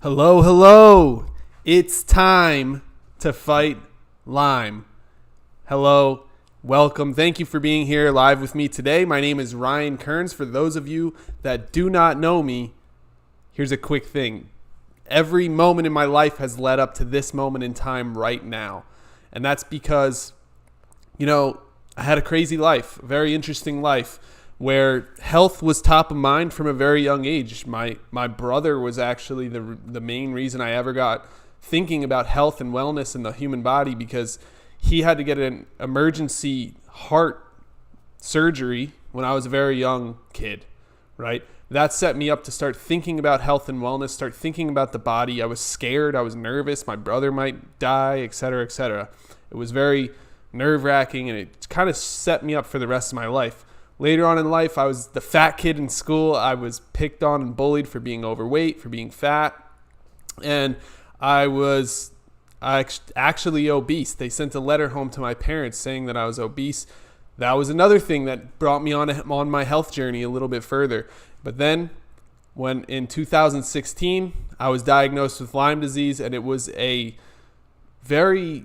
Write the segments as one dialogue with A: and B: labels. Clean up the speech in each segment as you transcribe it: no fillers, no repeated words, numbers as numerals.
A: Hello, hello. It's time to fight Lyme. Hello, welcome. Thank you for being here live with me today. My name is Ryan Kearns. For those of you that do not know me, here's a quick thing. Every moment in my life has led up to this moment in time right now. And that's because, I had a crazy life, a very interesting life, where health was top of mind from a very young age. My brother was actually the main reason I ever got thinking about health and wellness in the human body, because he had to get an emergency heart surgery when I was a very young kid, right? That set me up to start thinking about health and wellness, start thinking about the body. I was scared. I was nervous. My brother might die, et cetera, et cetera. It was very nerve-wracking, and it kind of set me up for the rest of my life. Later on in life, I was the fat kid in school. I was picked on and bullied for being overweight, for being fat. And I was actually obese. They sent a letter home to my parents saying that I was obese. That was another thing that brought me on my health journey a little bit further. But then when in 2016, I was diagnosed with Lyme disease, and it was a very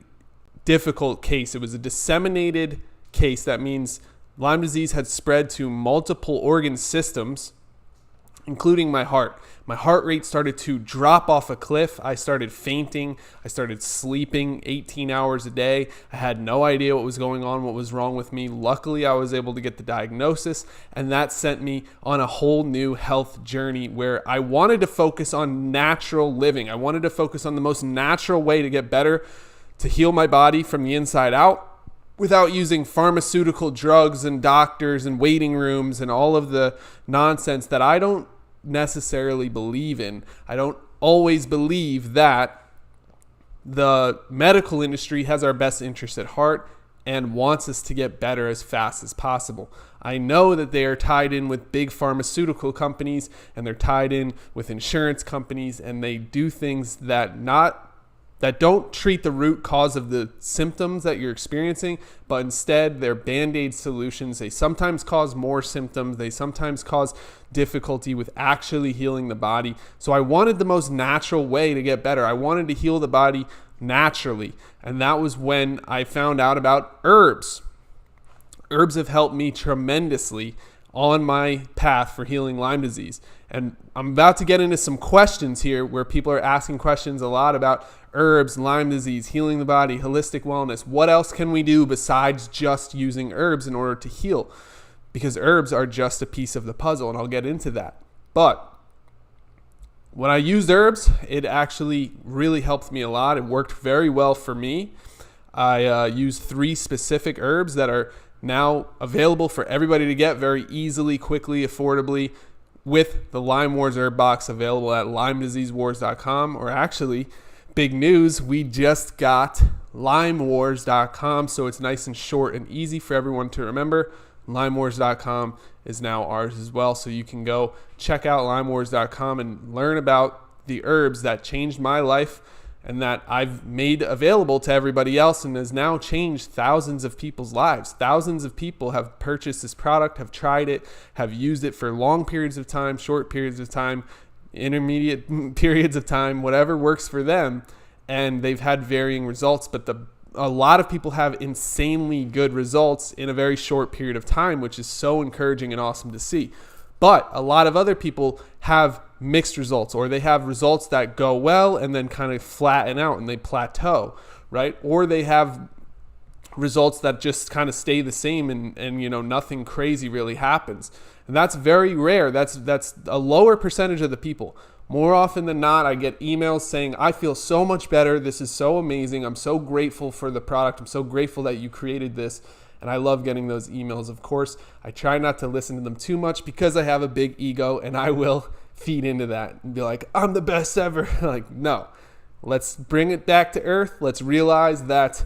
A: difficult case. It was a disseminated case. That means Lyme disease had spread to multiple organ systems, including my heart. My heart rate started to drop off a cliff. I started fainting. I started sleeping 18 hours a day. I had no idea what was going on, what was wrong with me. Luckily, I was able to get the diagnosis, and that sent me on a whole new health journey where I wanted to focus on natural living. I wanted to focus on the most natural way to get better, to heal my body from the inside out, without using pharmaceutical drugs and doctors and waiting rooms and all of the nonsense that I don't necessarily believe in. I don't always believe that the medical industry has our best interest at heart and wants us to get better as fast as possible. I know that they are tied in with big pharmaceutical companies, and they're tied in with insurance companies, and they do things that don't treat the root cause of the symptoms that you're experiencing, but instead they're Band-Aid solutions. They sometimes cause more symptoms. They sometimes cause difficulty with actually healing the body. So I wanted the most natural way to get better. I wanted to heal the body naturally. And that was when I found out about herbs. Herbs have helped me tremendously on my path for healing Lyme disease. And I'm about to get into some questions here where people are asking questions a lot about herbs, Lyme disease, healing the body, holistic wellness. What else can we do besides just using herbs in order to heal? Because herbs are just a piece of the puzzle, and I'll get into that. But when I used herbs, it actually really helped me a lot. It worked very well for me. I used 3 specific herbs that are now available for everybody to get very easily, quickly, affordably, with the LymeWars herb box available at LymeDiseaseWars.com. Or actually, big news, we just got LymeWars.com, so it's nice and short and easy for everyone to remember. LymeWars.com is now ours as well, so you can go check out LymeWars.com and learn about the herbs that changed my life and that I've made available to everybody else, and has now changed thousands of people's lives. Thousands of people have purchased this product, have tried it, have used it for long periods of time, short periods of time, intermediate periods of time, whatever works for them, and they've had varying results. But a lot of people have insanely good results in a very short period of time, which is so encouraging and awesome to see. But a lot of other people have mixed results, or they have results that go well and then kind of flatten out and they plateau, right? Or they have results that just kind of stay the same and nothing crazy really happens. And that's very rare. That's a lower percentage of the people. More often than not, I get emails saying, I feel so much better. This is so amazing. I'm so grateful for the product. I'm so grateful that you created this. And I love getting those emails. Of course, I try not to listen to them too much because I have a big ego, and I will feed into that and be like, I'm the best ever. Like, no, let's bring it back to earth. Let's realize that,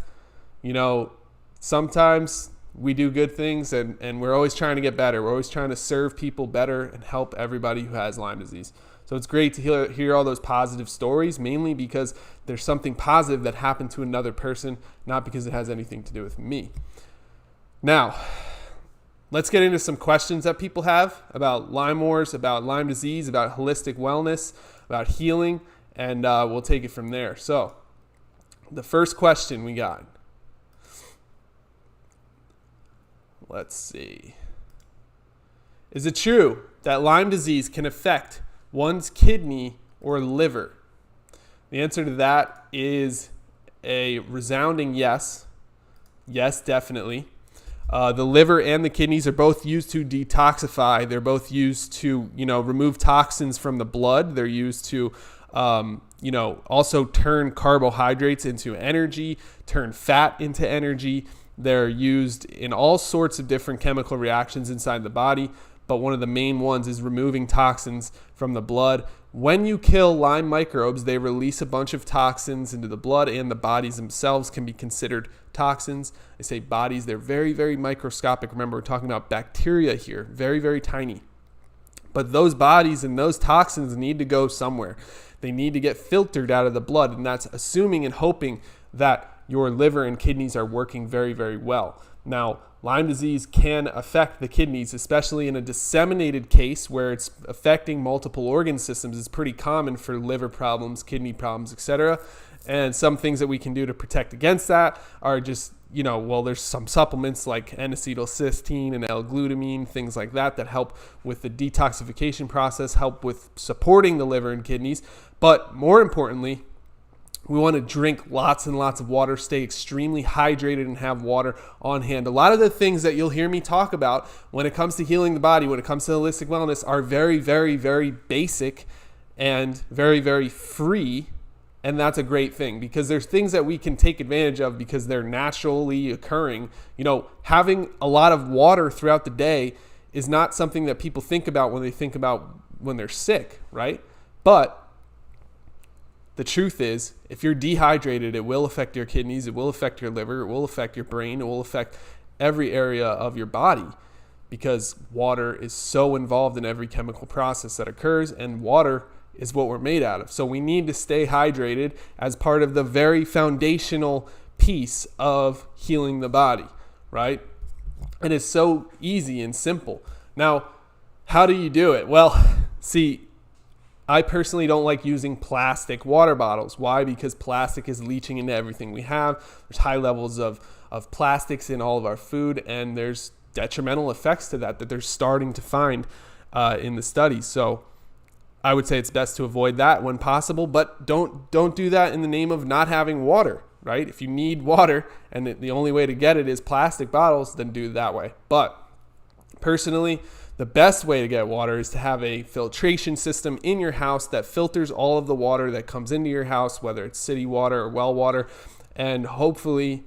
A: sometimes we do good things, and we're always trying to get better. We're always trying to serve people better and help everybody who has Lyme disease. So it's great to hear all those positive stories, mainly because there's something positive that happened to another person, not because it has anything to do with me. Now, let's get into some questions that people have about LymeWars, about Lyme disease, about holistic wellness, about healing, and we'll take it from there. So the first question we got, let's see. Is it true that Lyme disease can affect one's kidney or liver? The answer to that is a resounding yes. Yes, definitely. The liver and the kidneys are both used to detoxify. They're both used to, remove toxins from the blood. They're used to, also turn carbohydrates into energy, turn fat into energy. They're used in all sorts of different chemical reactions inside the body. But one of the main ones is removing toxins from the blood. When you kill Lyme microbes, they release a bunch of toxins into the blood, and the bodies themselves can be considered toxins. I say bodies, they're very, very microscopic. Remember, we're talking about bacteria here, very, very tiny. But those bodies and those toxins need to go somewhere. They need to get filtered out of the blood, and that's assuming and hoping that your liver and kidneys are working very, very well. Now, Lyme disease can affect the kidneys, especially in a disseminated case where it's affecting multiple organ systems. It's pretty common for liver problems, kidney problems, etc. And some things that we can do to protect against that are just, there's some supplements like N-acetylcysteine and L-glutamine, things like that help with the detoxification process, help with supporting the liver and kidneys. But more importantly, we want to drink lots and lots of water, stay extremely hydrated, and have water on hand. A lot of the things that you'll hear me talk about when it comes to healing the body, when it comes to holistic wellness, are very, very, very basic and very, very free. And that's a great thing because there's things that we can take advantage of because they're naturally occurring. Having a lot of water throughout the day is not something that people think about when they're sick, right? But the truth is, if you're dehydrated, it will affect your kidneys, it will affect your liver, it will affect your brain, it will affect every area of your body because water is so involved in every chemical process that occurs, and water is what we're made out of. So we need to stay hydrated as part of the very foundational piece of healing the body, right? And it's so easy and simple. Now, how do you do it? Well, see, I personally don't like using plastic water bottles. Why? Because plastic is leaching into everything we have. There's high levels of plastics in all of our food, and there's detrimental effects to that they're starting to find in the studies. So I would say it's best to avoid that when possible, but don't do that in the name of not having water, right? If you need water and the only way to get it is plastic bottles, then do it that way. But personally, the best way to get water is to have a filtration system in your house that filters all of the water that comes into your house, whether it's city water or well water. And hopefully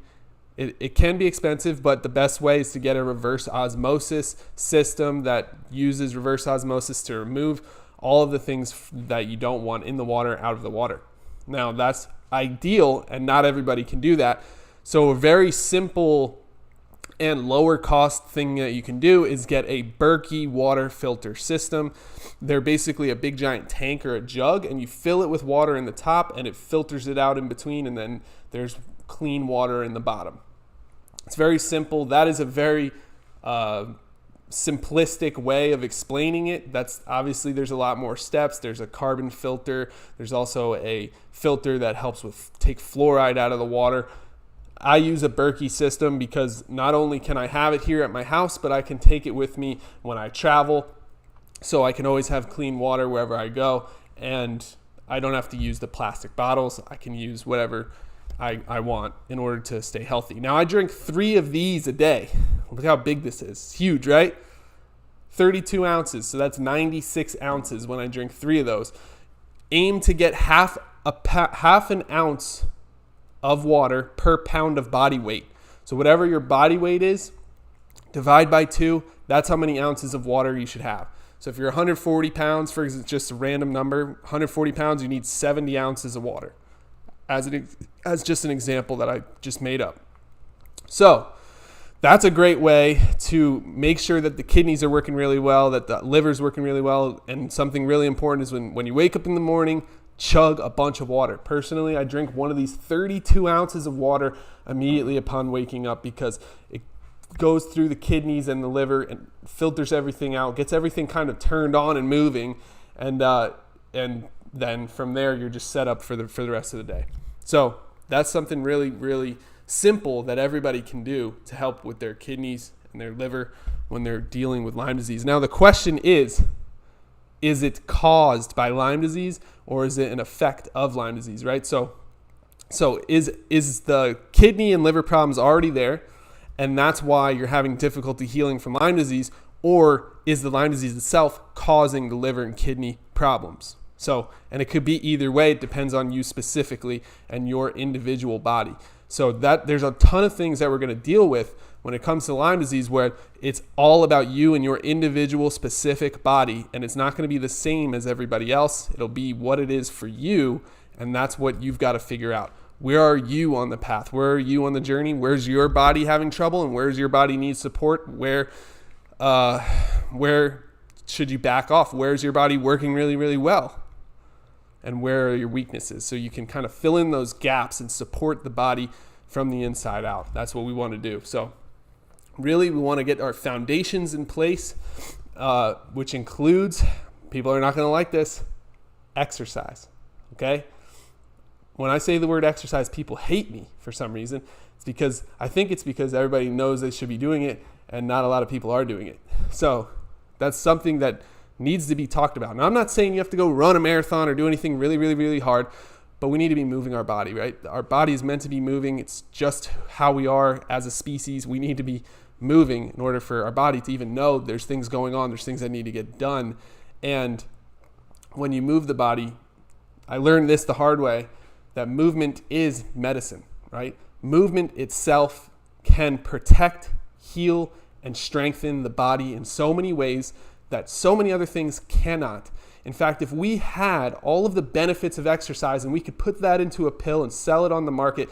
A: it can be expensive, but the best way is to get a reverse osmosis system that uses reverse osmosis to remove all of the things that you don't want in the water out of the water. Now, that's ideal, and not everybody can do that. So a very simple and lower cost thing that you can do is get a Berkey water filter system. They're basically a big giant tank or a jug, and you fill it with water in the top and it filters it out in between, and then there's clean water in the bottom. It's very simple. That is a very simplistic way of explaining it. That's obviously there's a lot more steps. There's a carbon filter. There's also a filter that helps with take fluoride out of the water. I use a Berkey system because not only can I have it here at my house, but I can take it with me when I travel. So I can always have clean water wherever I go, and I don't have to use the plastic bottles. I can use whatever I want in order to stay healthy. Now, I drink 3 of these a day. Look how big this is. It's huge, right? 32 ounces, so that's 96 ounces when I drink 3 of those. Aim to get half an ounce of water per pound of body weight. So whatever your body weight is, divide by 2, that's how many ounces of water you should have. So if you're 140 pounds, for example, just a random number, 140 pounds, you need 70 ounces of water. As just an example that I just made up. So that's a great way to make sure that the kidneys are working really well, that the liver's working really well. And something really important is when you wake up in the morning, chug a bunch of water. Personally, I drink one of these 32 ounces of water immediately upon waking up because it goes through the kidneys and the liver and filters everything out, gets everything kind of turned on and moving, and then from there you're just set up for the rest of the day. So that's something really, really simple that everybody can do to help with their kidneys and their liver when they're dealing with Lyme disease. Now the question is it caused by Lyme disease or is it an effect of Lyme disease, right? So is the kidney and liver problems already there, and that's why you're having difficulty healing from Lyme disease, or is the Lyme disease itself causing the liver and kidney problems? So, and it could be either way. It depends on you specifically and your individual body. So that there's a ton of things that we're going to deal with when it comes to Lyme disease, where it's all about you and your individual specific body, and it's not going to be the same as everybody else. It'll be what it is for you, and that's what you've got to figure out. Where are you on the path? Where are you on the journey? Where's your body having trouble, and where's your body need support? Where should you back off? Where's your body working really, really well? And where are your weaknesses? So you can kind of fill in those gaps and support the body from the inside out. That's what we want to do. So really, we want to get our foundations in place, which includes, people are not going to like this, exercise. Okay? When I say the word exercise, people hate me for some reason. I think it's because everybody knows they should be doing it and not a lot of people are doing it. So that's something that needs to be talked about. Now, I'm not saying you have to go run a marathon or do anything really, really, really hard, but we need to be moving our body, right? Our body is meant to be moving. It's just how we are as a species. We need to be moving in order for our body to even know there's things going on, there's things that need to get done. And when you move the body, I learned this the hard way, that movement is medicine, right? Movement itself can protect, heal, and strengthen the body in so many ways that so many other things cannot. In fact, if we had all of the benefits of exercise and we could put that into a pill and sell it on the market,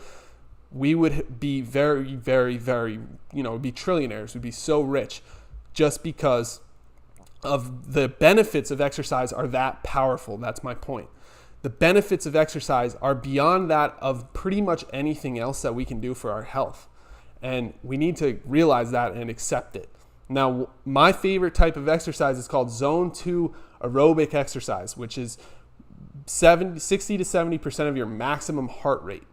A: we would be very, very, very, we'd be trillionaires. We'd be so rich just because of the benefits of exercise are that powerful. That's my point. The benefits of exercise are beyond that of pretty much anything else that we can do for our health. And we need to realize that and accept it. Now, my favorite type of exercise is called Zone 2 aerobic exercise, which is 60 to 70% of your maximum heart rate.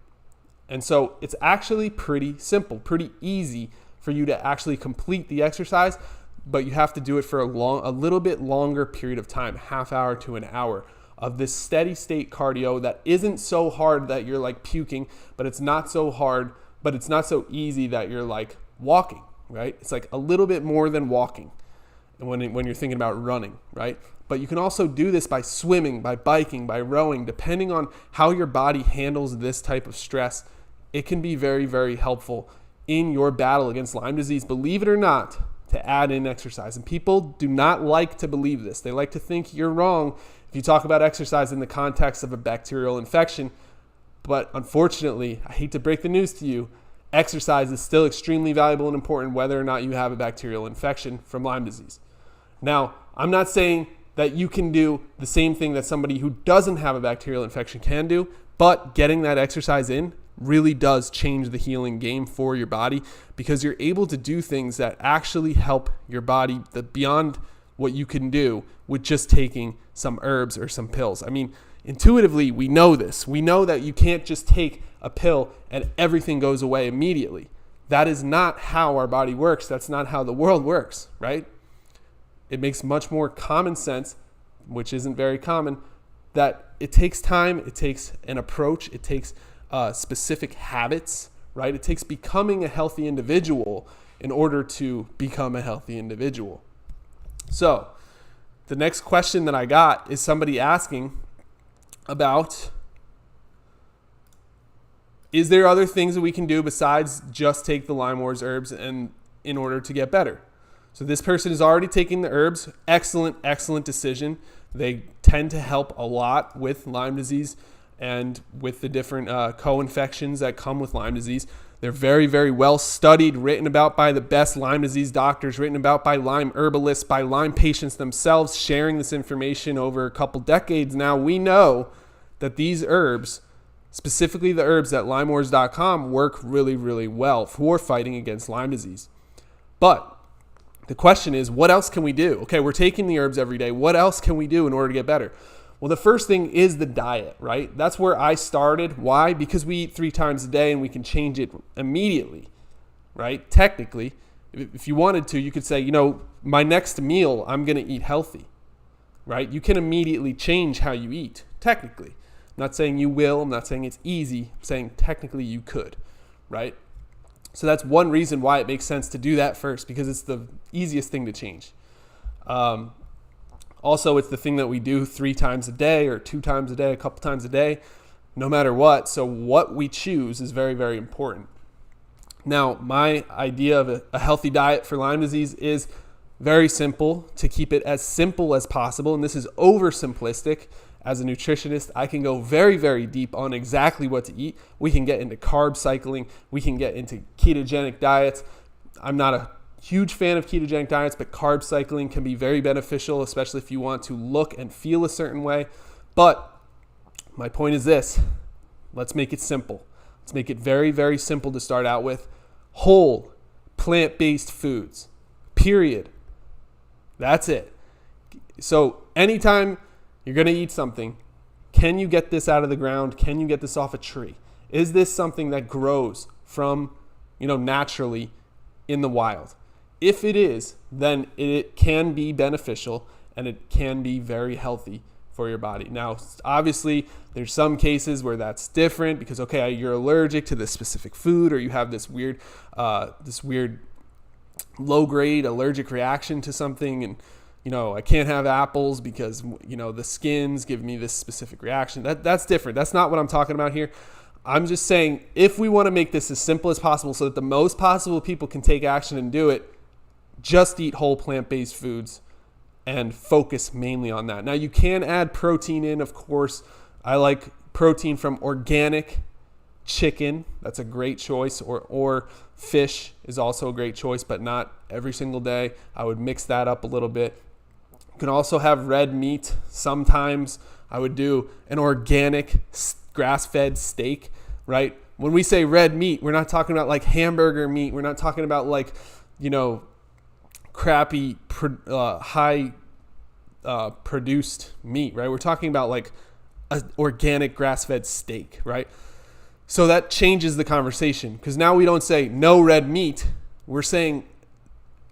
A: And so it's actually pretty simple, pretty easy for you to actually complete the exercise, but you have to do it for a little bit longer period of time, half hour to an hour of this steady state cardio that isn't so hard that you're like puking, but it's not so hard, but it's not so easy that you're like walking, right? It's like a little bit more than walking when you're thinking about running, right? But you can also do this by swimming, by biking, by rowing, depending on how your body handles this type of stress. It can be very, very helpful in your battle against Lyme disease, believe it or not, to add in exercise. And people do not like to believe this. They like to think you're wrong if you talk about exercise in the context of a bacterial infection. But unfortunately, I hate to break the news to you, exercise is still extremely valuable and important whether or not you have a bacterial infection from Lyme disease. Now, I'm not saying that you can do the same thing that somebody who doesn't have a bacterial infection can do, but getting that exercise in really does change the healing game for your body because you're able to do things that actually help your body beyond what you can do with just taking some herbs or some pills. I mean, intuitively, we know this. We know that you can't just take a pill and everything goes away immediately. That is not how our body works. That's not how the world works, right? It makes much more common sense, which isn't very common, that it takes time, it takes an approach, it takes specific habits, right? It takes becoming a healthy individual in order to become a healthy individual. So the next question that I got is somebody asking about, is there other things that we can do besides just take the LymeWars herbs and in order to get better? So this person is already taking the herbs. Excellent, excellent decision. They tend to help a lot with Lyme disease and with the different co-infections that come with Lyme disease. They're very, very well studied, written about by the best Lyme disease doctors, written about by Lyme herbalists, by Lyme patients themselves, sharing this information over a couple decades now. We know that these herbs, specifically the herbs at LymeWars.com, work really, really well for fighting against Lyme disease. But the question is, what else can we do? Okay, we're taking the herbs every day. What else can we do in order to get better? Well, the first thing is the diet, right? That's where I started. Why? Because we eat 3 times a day and we can change it immediately, right? Technically, if you wanted to, you could say, my next meal, I'm going to eat healthy, right? You can immediately change how you eat, technically. I'm not saying you will. I'm not saying it's easy. I'm saying technically you could, right? So that's one reason why it makes sense to do that first, because it's the easiest thing to change. Also, it's the thing that we do 3 times a day or 2 times a day, a couple times a day, no matter what. So what we choose is very, very important. Now, my idea of a healthy diet for Lyme disease is very simple, to keep it as simple as possible. And this is oversimplistic. As a nutritionist, I can go very, very deep on exactly what to eat. We can get into carb cycling. We can get into ketogenic diets. I'm not a huge fan of ketogenic diets, but carb cycling can be very beneficial, especially if you want to look and feel a certain way. But my point is this: let's make it simple. Let's make it very, very simple to start out with. Whole, plant-based foods, period. That's it. So anytime you're going to eat something, can you get this out of the ground? Can you get this off a tree? Is this something that grows from, naturally in the wild? If it is, then it can be beneficial and it can be very healthy for your body. Now, obviously, there's some cases where that's different because, okay, you're allergic to this specific food, or you have this weird low-grade allergic reaction to something, and I can't have apples because the skins give me this specific reaction. That's different. That's not what I'm talking about here. I'm just saying, if we want to make this as simple as possible so that the most possible people can take action and do it, just eat whole plant-based foods and focus mainly on that. Now, you can add protein in, of course. I like protein from organic chicken. That's a great choice. Or fish is also a great choice, but not every single day. I would mix that up a little bit. You can also have red meat. Sometimes I would do an organic grass-fed steak, right? When we say red meat, we're not talking about like hamburger meat. We're not talking about like, crappy, high produced meat, right? We're talking about like an organic grass-fed steak, right? So that changes the conversation, because now we don't say no red meat. We're saying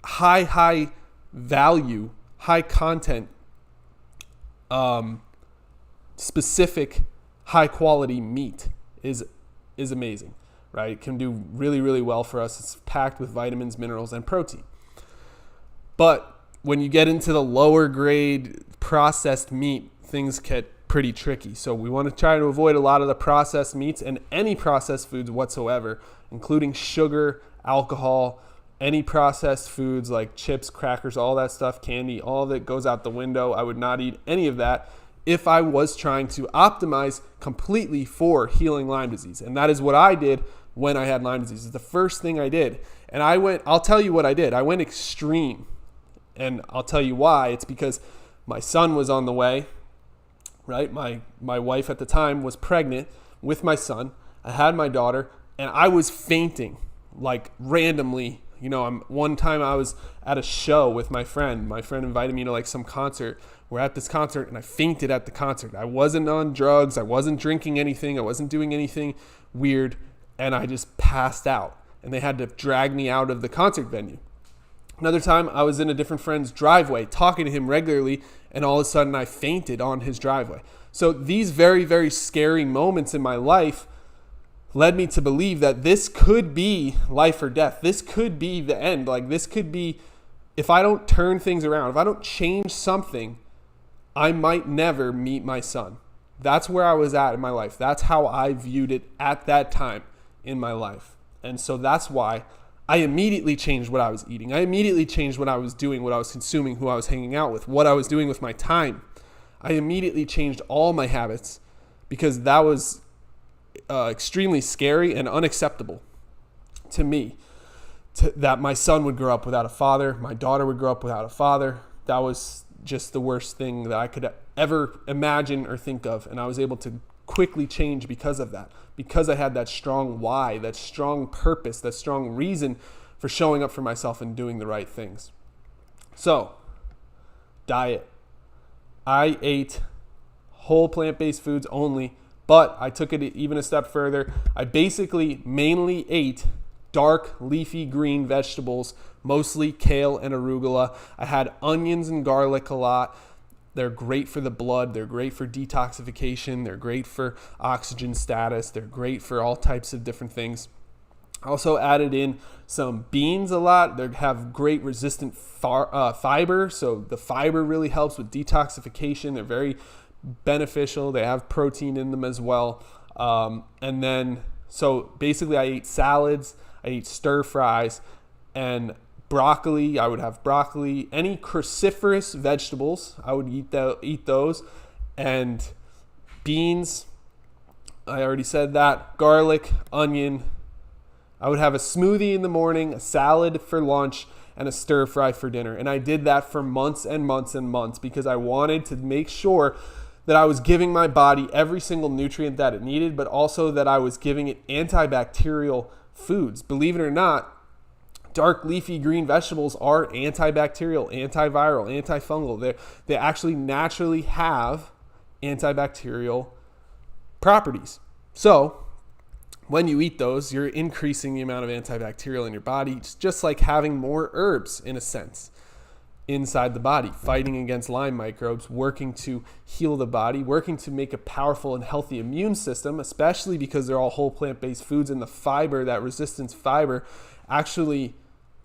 A: high value, high content, specific high quality meat is amazing, right? It can do really, really well for us. It's packed with vitamins, minerals, and protein. But when you get into the lower grade processed meat, things get pretty tricky. So we want to try to avoid a lot of the processed meats and any processed foods whatsoever, including sugar, alcohol, any processed foods like chips, crackers, all that stuff, candy, all of it goes out the window. I would not eat any of that if I was trying to optimize completely for healing Lyme disease. And that is what I did when I had Lyme disease. It's the first thing I did. And I'll tell you what I did. I went extreme. And I'll tell you why. It's because my son was on the way, right? My wife at the time was pregnant with my son. I had my daughter, and I was fainting, like randomly. One time I was at a show with my friend. My friend invited me to like some concert. We're at this concert, and I fainted at the concert. I wasn't on drugs. I wasn't drinking anything. I wasn't doing anything weird, and I just passed out. And they had to drag me out of the concert venue. Another time, I was in a different friend's driveway talking to him regularly, and all of a sudden I fainted on his driveway. So these very, very scary moments in my life led me to believe that this could be life or death. This could be the end. Like, this could be, if I don't turn things around, if I don't change something, I might never meet my son. That's where I was at in my life. That's how I viewed it at that time in my life. And so that's why I immediately changed what I was eating. I immediately changed what I was doing, what I was consuming, who I was hanging out with, what I was doing with my time. I immediately changed all my habits because that was extremely scary and unacceptable to me. That my son would grow up without a father, my daughter would grow up without a father. That was just the worst thing that I could ever imagine or think of. And I was able to quickly change because of that, because I had that strong why, that strong purpose, that strong reason for showing up for myself and doing the right things. So, diet. I ate whole plant-based foods only, but I took it even a step further. I basically mainly ate dark leafy green vegetables, mostly kale and arugula. I had onions and garlic a lot. They're great for the blood. They're great for detoxification. They're great for oxygen status. They're great for all types of different things. I also added in some beans a lot. They have great resistant fiber. So the fiber really helps with detoxification. They're very beneficial. They have protein in them as well. So basically I ate salads, I ate stir fries, and broccoli. I would have broccoli. Any cruciferous vegetables, I would eat those. And beans, I already said that. Garlic, onion. I would have a smoothie in the morning, a salad for lunch, and a stir fry for dinner. And I did that for months and months and months because I wanted to make sure that I was giving my body every single nutrient that it needed, but also that I was giving it antibacterial foods. Believe it or not, dark leafy green vegetables are antibacterial, antiviral, antifungal. They actually naturally have antibacterial properties. So when you eat those, you're increasing the amount of antibacterial in your body. It's just like having more herbs, in a sense, inside the body, fighting against Lyme microbes, working to heal the body, working to make a powerful and healthy immune system, especially because they're all whole plant-based foods, and the fiber, that resistance fiber, actually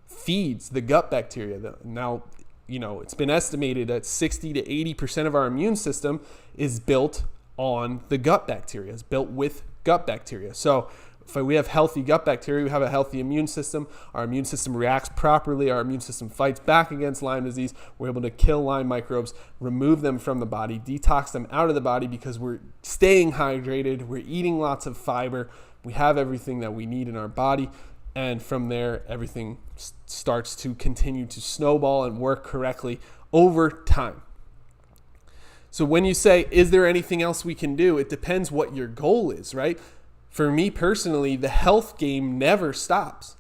A: feeds the gut bacteria. Now, it's been estimated that 60 to 80% of our immune system is built on the gut bacteria, is built with gut bacteria. So if we have healthy gut bacteria, we have a healthy immune system. Our immune system reacts properly. Our immune system fights back against Lyme disease. We're able to kill Lyme microbes, remove them from the body, detox them out of the body because we're staying hydrated. We're eating lots of fiber. We have everything that we need in our body. And from there, everything starts to continue to snowball and work correctly over time. So when you say, is there anything else we can do? It depends what your goal is, right? For me personally, the health game never stops.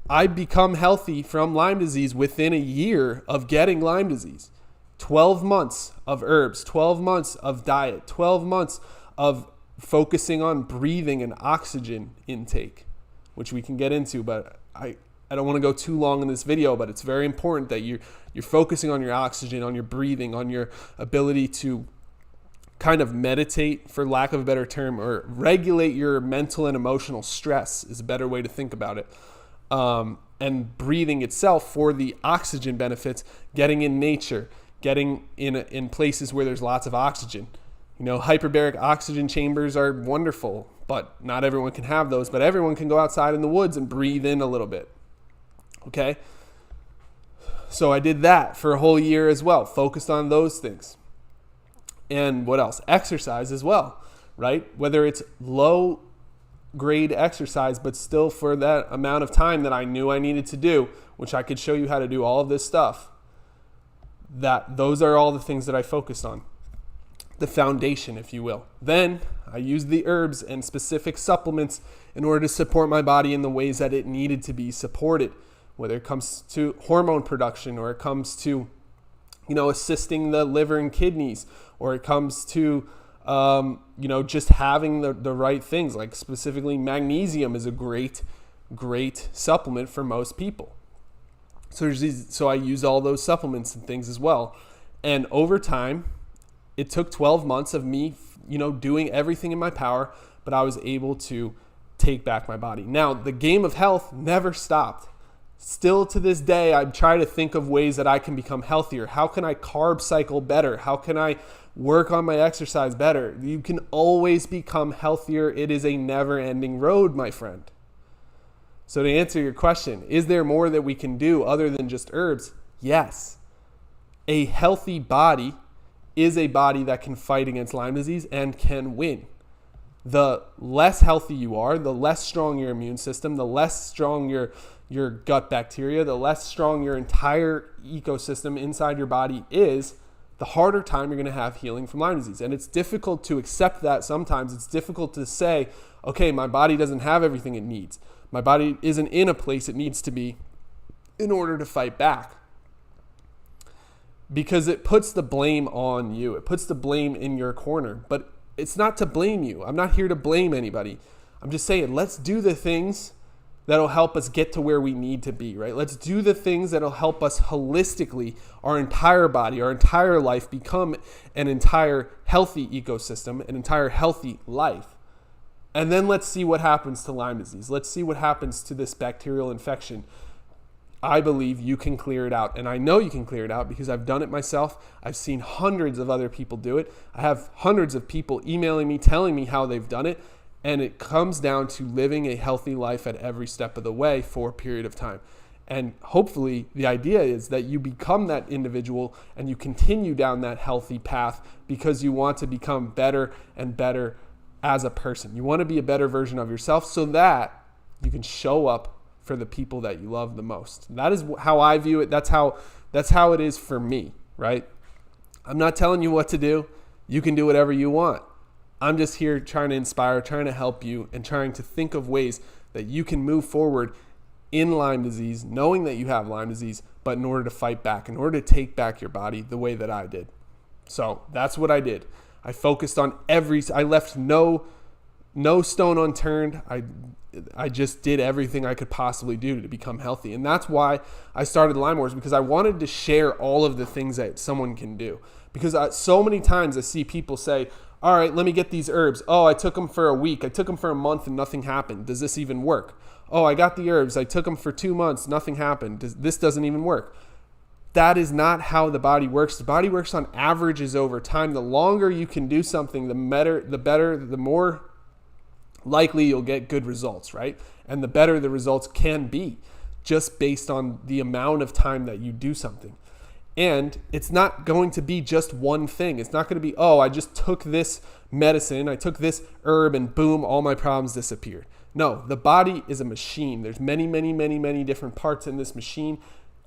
A: I become healthy from Lyme disease within a year of getting Lyme disease. 12 months of herbs, 12 months of diet, 12 months of focusing on breathing and oxygen intake, which we can get into, but I don't want to go too long in this video, but it's very important that you're focusing on your oxygen, on your breathing, on your ability to kind of meditate, for lack of a better term, or regulate your mental and emotional stress is a better way to think about it. And breathing itself for the oxygen benefits, getting in nature, getting in places where there's lots of oxygen. Hyperbaric oxygen chambers are wonderful, but not everyone can have those, but everyone can go outside in the woods and breathe in a little bit. Okay? So I did that for a whole year as well, focused on those things. And what else? Exercise as well, right? Whether it's low grade exercise, but still for that amount of time that I knew I needed to do, which I could show you how to do all of this stuff, those are all the things that I focused on. The foundation, if you will. Then I used the herbs and specific supplements in order to support my body in the ways that it needed to be supported, whether it comes to hormone production, or it comes to, assisting the liver and kidneys, or it comes to, just having the right things. Like specifically magnesium is a great supplement for most people. So I use all those supplements and things as well. And over time, it took 12 months of me, doing everything in my power, but I was able to take back my body. Now, the game of health never stopped. Still to this day, I try to think of ways that I can become healthier. How can I carb cycle better? How can I work on my exercise better? You can always become healthier. It is a never-ending road, my friend. So to answer your question, is there more that we can do other than just herbs? Yes. A healthy body is a body that can fight against Lyme disease and can win. The less healthy you are, the less strong your immune system, the less strong your gut bacteria, the less strong your entire ecosystem inside your body is, the harder time you're going to have healing from Lyme disease. And it's difficult to accept that sometimes. It's difficult to say, okay, my body doesn't have everything it needs. My body isn't in a place it needs to be in order to fight back. because it puts the blame on you. It puts the blame in your corner, but it's not to blame you. I'm not here to blame anybody. I'm just saying, let's do the things that'll help us get to where we need to be, right? Let's do the things that'll help us holistically, our entire body, our entire life, become an entire healthy ecosystem, an entire healthy life. And then let's see what happens to Lyme disease. Let's see what happens to this bacterial infection. I believe you can clear it out. And I know you can clear it out because I've done it myself. I've seen hundreds of other people do it. I have hundreds of people emailing me, telling me how they've done it. And it comes down to living a healthy life at every step of the way for a period of time. And hopefully the idea is that you become that individual and you continue down that healthy path because you want to become better and better as a person. You want to be a better version of yourself so that you can show up for the people that you love the most. That is how I view it. That's how it is for me, right? I'm not telling you what to do. You can do whatever you want. I'm just here trying to inspire, trying to help you, and trying to think of ways that you can move forward in Lyme disease, knowing that you have Lyme disease, but in order to fight back, in order to take back your body the way that I did. So that's what I did. I focused on I left no stone unturned. I just did everything I could possibly do to become healthy. And that's why I started LymeWars, because I wanted to share all of the things that someone can do. Because so many times I see people say, all right, let me get these herbs. Oh, I took them for a week. I took them for a month and nothing happened. Does this even work? Oh, I got the herbs. I took them for 2 months. Nothing happened. This doesn't even work. That is not how the body works. The body works on averages over time. The longer you can do something, the more likely you'll get good results, right? And the better the results can be just based on the amount of time that you do something. And it's not going to be just one thing. It's not going to be, oh, I just took this medicine, I took this herb, and boom, all my problems disappeared. No, the body is a machine. There's many, many, many, many different parts in this machine.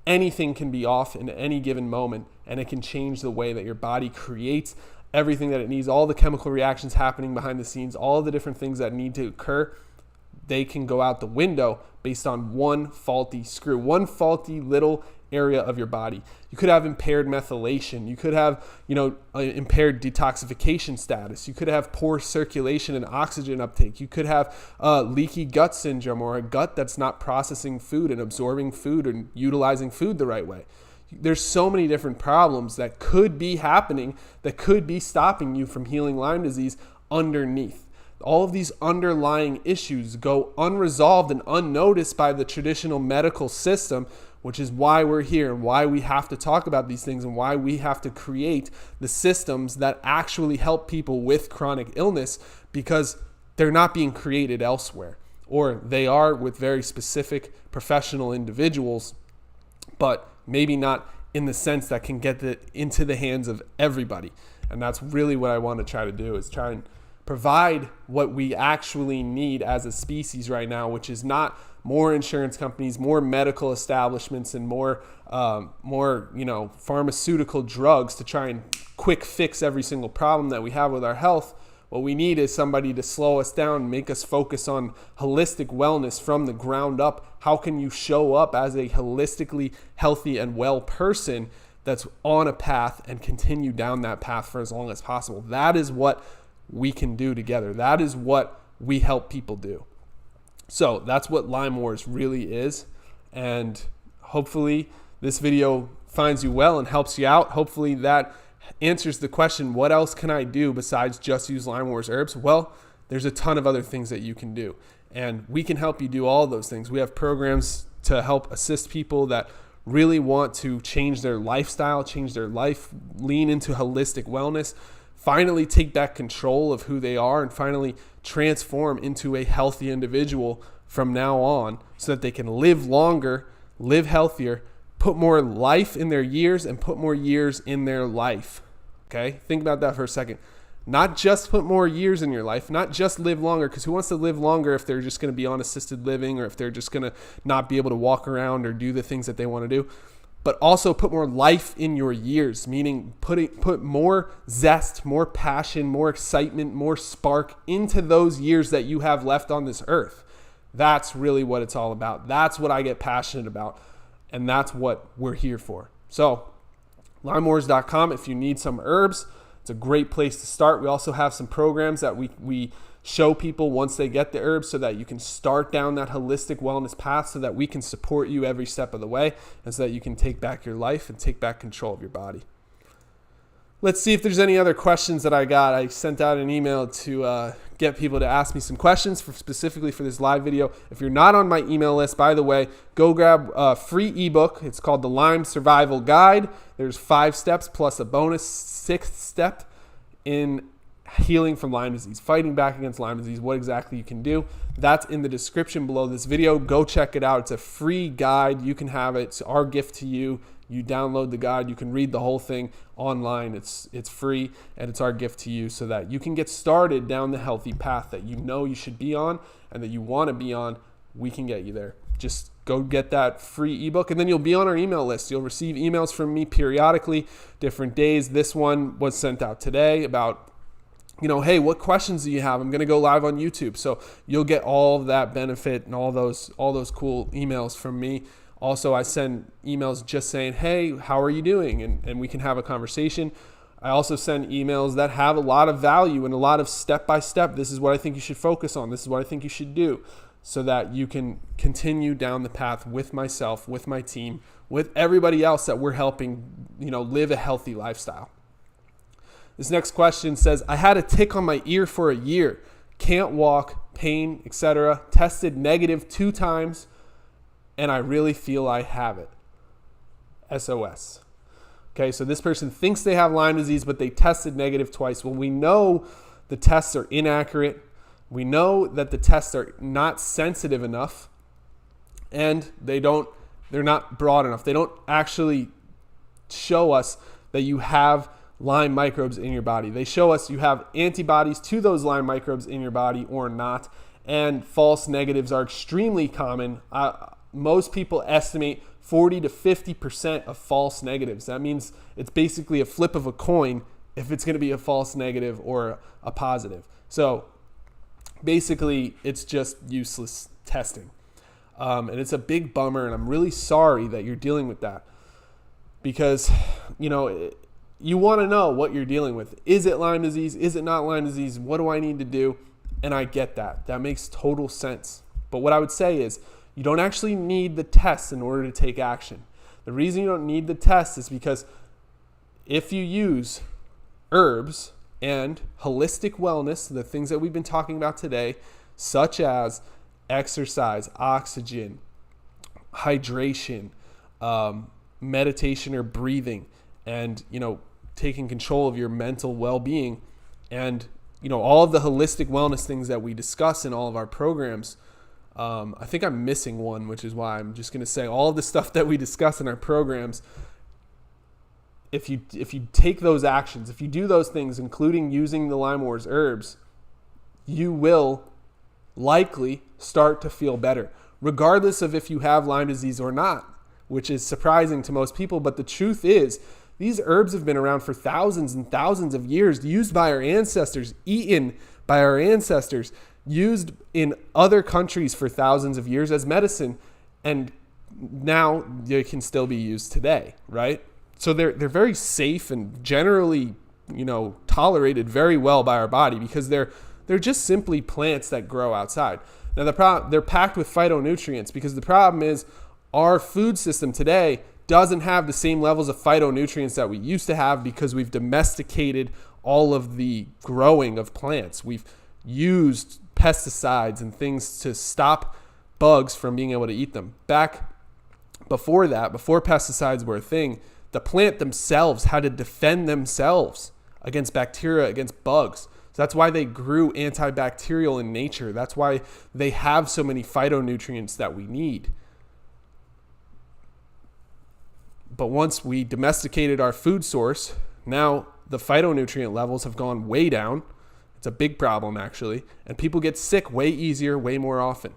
A: Anything can be off in any given moment, and it can change the way that your body creates everything that it needs, all the chemical reactions happening behind the scenes, all the different things that need to occur. They can go out the window based on one faulty screw, one faulty little area of your body. You could have impaired methylation. You could have, impaired detoxification status. You could have poor circulation and oxygen uptake. You could have leaky gut syndrome, or a gut that's not processing food and absorbing food and utilizing food the right way. There's so many different problems that could be happening that could be stopping you from healing Lyme disease underneath. All of these underlying issues go unresolved and unnoticed by the traditional medical system, which is why we're here and why we have to talk about these things and why we have to create the systems that actually help people with chronic illness, because they're not being created elsewhere, or they are with very specific professional individuals, but maybe not in the sense that can get into the hands of everybody. And that's really what I want to try to do, is try and provide what we actually need as a species right now, which is not more insurance companies, more medical establishments, and more pharmaceutical drugs to try and quick fix every single problem that we have with our health. What we need is somebody to slow us down, make us focus on holistic wellness from the ground up. How can you show up as a holistically healthy and well person that's on a path and continue down that path for as long as possible? That is what we can do together. That is what we help people do. So that's what LymeWars really is. And hopefully this video finds you well and helps you out. Hopefully that answers the question, what else can I do besides just use LymeWars herbs? Well, there's a ton of other things that you can do. And we can help you do all those things. We have programs to help assist people that really want to change their lifestyle, change their life, lean into holistic wellness, finally take back control of who they are, and finally transform into a healthy individual from now on, so that they can live longer, live healthier, put more life in their years, and put more years in their life. Okay? Think about that for a second. Not just put more years in your life, not just live longer, because who wants to live longer if they're just going to be on assisted living, or if they're just going to not be able to walk around or do the things that they want to do? But also put more life in your years, meaning put more zest, more passion, more excitement, more spark into those years that you have left on this earth. That's really what it's all about. That's what I get passionate about, and that's what we're here for. So LymeWars.com if you need some herbs. It's a great place to start. We also have some programs that we show people once they get the herbs so that you can start down that holistic wellness path so that we can support you every step of the way and so that you can take back your life and take back control of your body. Let's see if there's any other questions that I got. I sent out an email to get people to ask me some questions specifically for this live video. If you're not on my email list, by the way, go grab a free ebook. It's called the Lyme Survival Guide. There's 5 steps plus a bonus 6th step in healing from Lyme disease, fighting back against Lyme disease, what exactly you can do. That's in the description below this video. Go check it out. It's a free guide. You can have it. It's our gift to you. You download the guide. You can read the whole thing online. It's free, and it's our gift to you so that you can get started down the healthy path that you know you should be on and that you want to be on. We can get you there. Just go get that free ebook, and then you'll be on our email list. You'll receive emails from me periodically, different days. This one was sent out today about, hey, what questions do you have? I'm going to go live on YouTube. So you'll get all of that benefit and all those cool emails from me. Also, I send emails just saying, hey, how are you doing? And we can have a conversation. I also send emails that have a lot of value and a lot of step-by-step. This is what I think you should focus on. This is what I think you should do so that you can continue down the path with myself, with my team, with everybody else that we're helping, live a healthy lifestyle. This next question says, I had a tick on my ear for a year. Can't walk, pain, etc. Tested negative 2 times. And I really feel I have it. SOS. Okay, so this person thinks they have Lyme disease, but they tested negative twice. Well, we know the tests are inaccurate. We know that the tests are not sensitive enough, and they're not broad enough. They don't actually show us that you have Lyme microbes in your body. They show us you have antibodies to those Lyme microbes in your body or not, and false negatives are extremely common. Most people estimate 40 to 50% of false negatives. That means it's basically a flip of a coin if it's going to be a false negative or a positive. So basically, it's just useless testing. And it's a big bummer, and I'm really sorry that you're dealing with that because, you want to know what you're dealing with. Is it Lyme disease? Is it not Lyme disease? What do I need to do? And I get that. That makes total sense. But what I would say is, you don't actually need the test in order to take action. The reason you don't need the test is because if you use herbs and holistic wellness, the things that we've been talking about today, such as exercise, oxygen, hydration, meditation or breathing, and taking control of your mental well-being, and all of the holistic wellness things that we discuss in all of our programs. I think I'm missing one, which is why I'm just going to say all of the stuff that we discuss in our programs. If you take those actions, if you do those things, including using the LymeWars herbs, you will likely start to feel better, regardless of if you have Lyme disease or not, which is surprising to most people. But the truth is, these herbs have been around for thousands and thousands of years, used by our ancestors, eaten by our ancestors, used in other countries for thousands of years as medicine, and now they can still be used today, right? So they're very safe and generally, tolerated very well by our body because they're just simply plants that grow outside. Now they're packed with phytonutrients because the problem is our food system today doesn't have the same levels of phytonutrients that we used to have because we've domesticated all of the growing of plants. We've used pesticides and things to stop bugs from being able to eat them. Back before that, before pesticides were a thing, the plant themselves had to defend themselves against bacteria, against bugs. So that's why they grew antibacterial in nature. That's why they have so many phytonutrients that we need. But once we domesticated our food source, now the phytonutrient levels have gone way down. It's a big problem, actually. And people get sick way easier, way more often.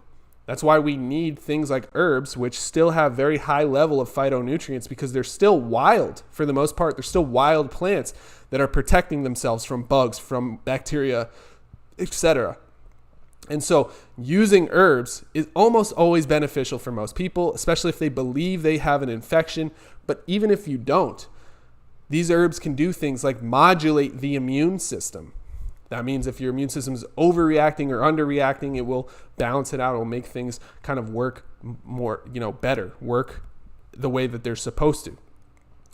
A: That's why we need things like herbs, which still have very high level of phytonutrients because they're still wild for the most part. They're still wild plants that are protecting themselves from bugs, from bacteria, etc. And so using herbs is almost always beneficial for most people, especially if they believe they have an infection. But even if you don't, These herbs can do things like modulate the immune system. That means if your immune system is overreacting or underreacting, it will balance it out. It will make things kind of work more, better, work the way that they're supposed to.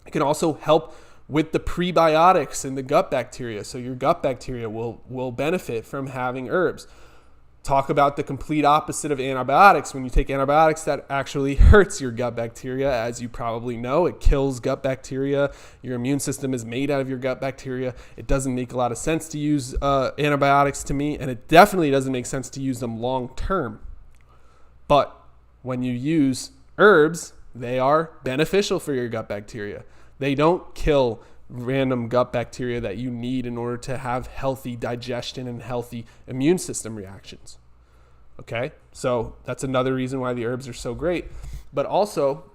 A: It can also help with the prebiotics and the gut bacteria. So your gut bacteria will benefit from having herbs. Talk about the complete opposite of antibiotics. When you take antibiotics, that actually hurts your gut bacteria. As you probably know, it kills gut bacteria. Your immune system is made out of your gut bacteria. It doesn't make a lot of sense to use antibiotics to me, and it definitely doesn't make sense to use them long term. But when you use herbs, they are beneficial for your gut bacteria. They don't kill random gut bacteria that you need in order to have healthy digestion and healthy immune system reactions. Okay, so that's another reason why the herbs are so great. But also,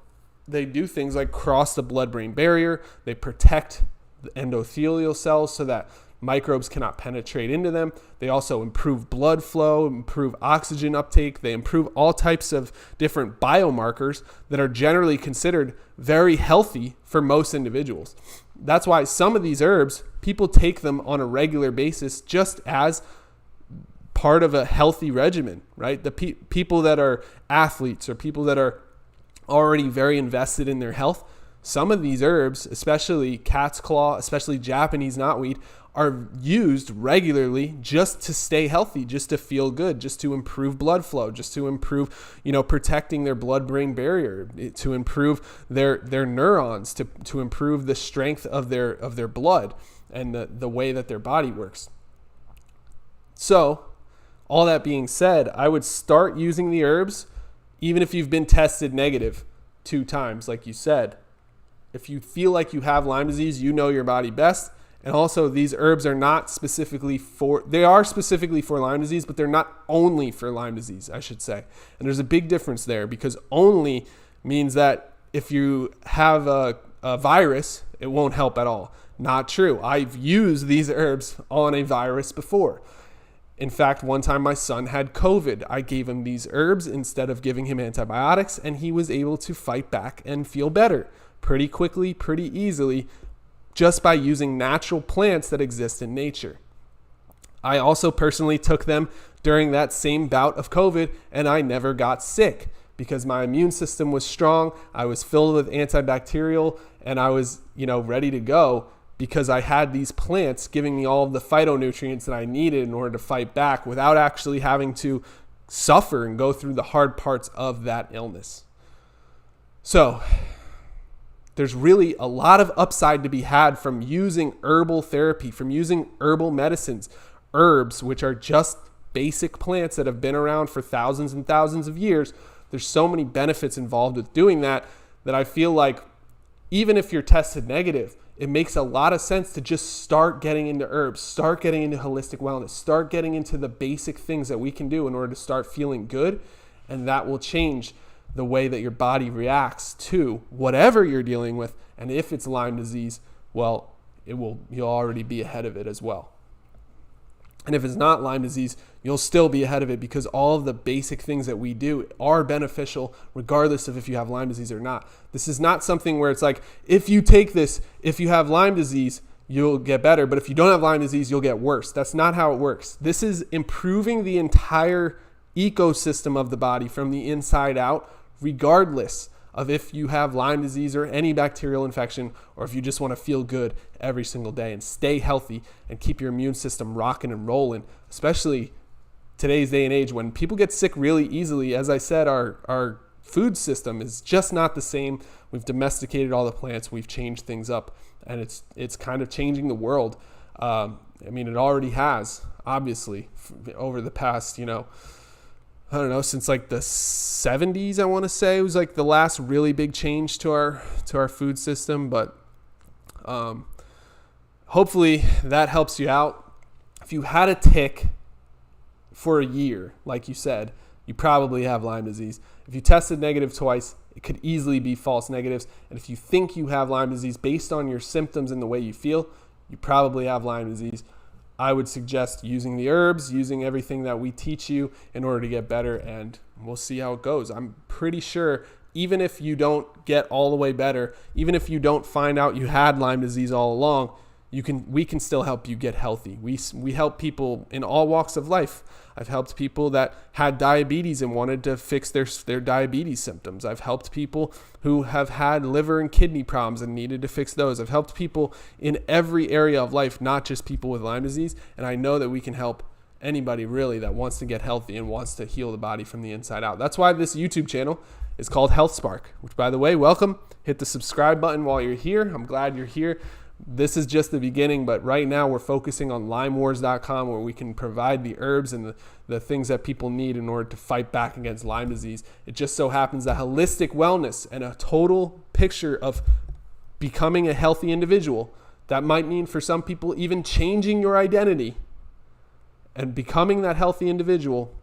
A: they do things like cross the blood-brain barrier. They protect the endothelial cells so that microbes cannot penetrate into them. They also improve blood flow, improve oxygen uptake. They improve all types of different biomarkers that are generally considered very healthy for most individuals. That's why some of these herbs, people take them on a regular basis just as part of a healthy regimen, right? The people that are athletes or people that are already very invested in their health, some of these herbs, especially cat's claw, especially Japanese knotweed, are used regularly just to stay healthy, just to feel good, just to improve blood flow, just to improve, protecting their blood-brain barrier, to improve their neurons, to improve the strength of their blood and the way that their body works. So, all that being said, I would start using the herbs even if you've been tested negative 2 times, like you said. If you feel like you have Lyme disease, you know your body best. And also, these herbs are not specifically they are specifically for Lyme disease, but they're not only for Lyme disease, I should say. And there's a big difference there, because only means that if you have a virus, it won't help at all. Not true. I've used these herbs on a virus before. In fact, one time my son had COVID. I gave him these herbs instead of giving him antibiotics, and he was able to fight back and feel better pretty quickly, pretty easily, just by using natural plants that exist in nature. I also personally took them during that same bout of COVID, and I never got sick because my immune system was strong. I was filled with antibacterial, and I was, ready to go because I had these plants giving me all of the phytonutrients that I needed in order to fight back without actually having to suffer and go through the hard parts of that illness. So, there's really a lot of upside to be had from using herbal therapy, from using herbal medicines, herbs, which are just basic plants that have been around for thousands and thousands of years. There's so many benefits involved with doing that I feel like even if you're tested negative, it makes a lot of sense to just start getting into herbs, start getting into holistic wellness, start getting into the basic things that we can do in order to start feeling good, and that will change the way that your body reacts to whatever you're dealing with. And if it's Lyme disease, well, you'll already be ahead of it as well. And if it's not Lyme disease, you'll still be ahead of it because all of the basic things that we do are beneficial regardless of if you have Lyme disease or not. This is not something where it's like, if you take this, if you have Lyme disease, you'll get better, but if you don't have Lyme disease, you'll get worse. That's not how it works. This is improving the entire ecosystem of the body from the inside out, regardless of if you have Lyme disease or any bacterial infection, or if you just want to feel good every single day and stay healthy and keep your immune system rocking and rolling, especially today's day and age when people get sick really easily. As I said, our food system is just not the same. We've domesticated all the plants, we've changed things up, and it's kind of changing the world. It already has, obviously, over the past, I don't know, since like the 70s, I want to say, it was like the last really big change to our food system. But hopefully that helps you out. If you had a tick for a year, like you said, you probably have Lyme disease. If you tested negative twice, it could easily be false negatives. And if you think you have Lyme disease based on your symptoms and the way you feel, you probably have Lyme disease. I would suggest using the herbs, using everything that we teach you in order to get better, and we'll see how it goes. I'm pretty sure even if you don't get all the way better, even if you don't find out you had Lyme disease all along, we can still help you get healthy. We help people in all walks of life. I've helped people that had diabetes and wanted to fix their diabetes symptoms. I've helped people who have had liver and kidney problems and needed to fix those. I've helped people in every area of life, not just people with Lyme disease. And I know that we can help anybody really that wants to get healthy and wants to heal the body from the inside out. That's why this YouTube channel is called Health Spark, which, by the way, welcome. Hit the subscribe button while you're here. I'm glad you're here. This is just the beginning, but right now we're focusing on LymeWars.com, where we can provide the herbs and the things that people need in order to fight back against Lyme disease. It just so happens that holistic wellness and a total picture of becoming a healthy individual, that might mean for some people even changing your identity and becoming that healthy individual,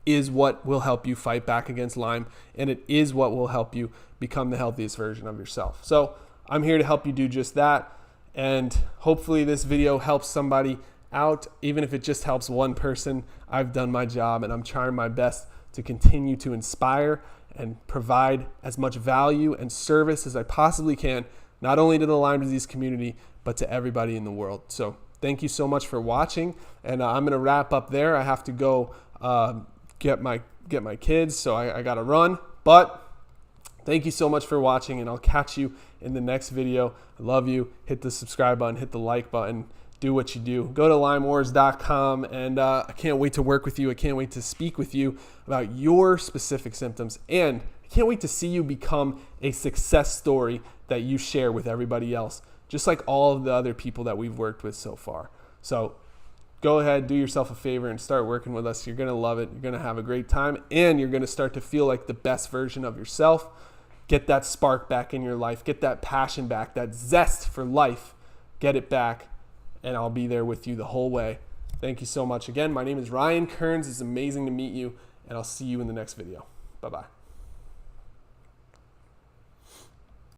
A: is what will help you fight back against Lyme, and it is what will help you become the healthiest version of yourself. So I'm here to help you do just that, and hopefully this video helps somebody out. Even if it just helps one person, I've done my job, and I'm trying my best to continue to inspire and provide as much value and service as I possibly can, not only to the Lyme disease community, but to everybody in the world. So thank you so much for watching, and I'm going to wrap up there. I have to go get my kids, so I got to run, but thank you so much for watching, and I'll catch you in the next video. I love you. Hit the subscribe button, hit the like button, do what you do. Go to LymeWars.com, and I can't wait to work with you. I can't wait to speak with you about your specific symptoms, and I can't wait to see you become a success story that you share with everybody else, just like all of the other people that we've worked with so far. So go ahead, do yourself a favor, and start working with us. You're going to love it. You're going to have a great time, and you're going to start to feel like the best version of yourself. Get that spark back in your life. Get that passion back, that zest for life. Get it back, and I'll be there with you the whole way. Thank you so much. Again, my name is Ryan Kearns. It's amazing to meet you, and I'll see you in the next video. Bye-bye.